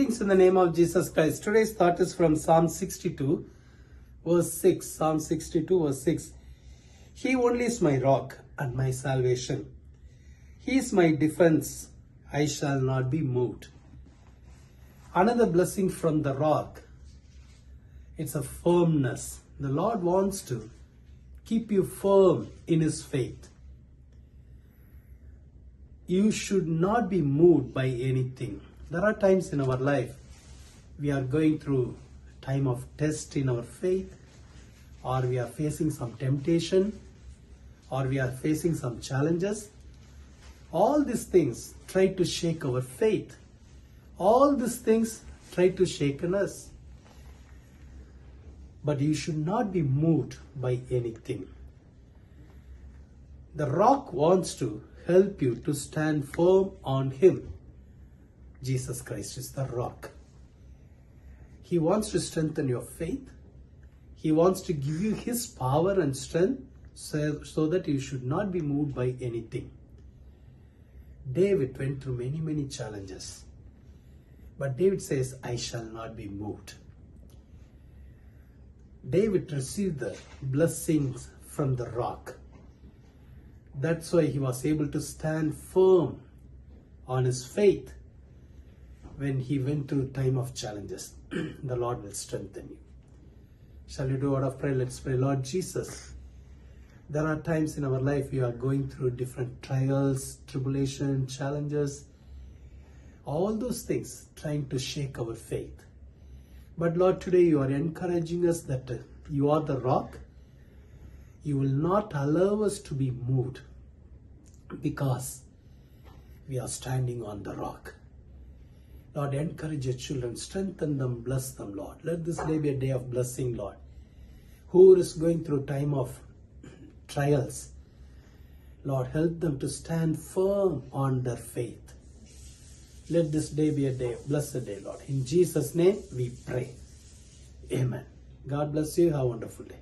Greetings in the name of Jesus Christ. Today's thought is from Psalm 62, verse 6. Psalm 62, verse 6. He only is my rock and my salvation. He is my defense. I shall not be moved. Another blessing from the rock. It's a firmness. The Lord wants to keep you firm in His faith. You should not be moved by anything. There are times in our life we are going through a time of test in our faith, or we are facing some temptation, or we are facing some challenges. All these things try to shake our faith. All these things try to shake us. But you should not be moved by anything. The rock wants to help you to stand firm on Him. Jesus Christ is the rock. He wants to strengthen your faith. He wants to give you His power and strength so that you should not be moved by anything. David went through many challenges. But David says, I shall not be moved. David received the blessings from the rock. That's why he was able to stand firm on his faith when he went through time of challenges. The Lord will strengthen you. Shall we do a word of prayer? Let's pray. Lord Jesus, there are times in our life we are going through different trials, tribulation, challenges, all those things trying to shake our faith. But Lord, today you are encouraging us that you are the rock. You will not allow us to be moved because we are standing on the rock. Lord, encourage your children, strengthen them, bless them, Lord. Let this day be a day of blessing, Lord. Who is going through time of trials, Lord, help them to stand firm on their faith. Let this day be a day, blessed day, Lord. In Jesus' name we pray. Amen. God bless you. Have a wonderful day.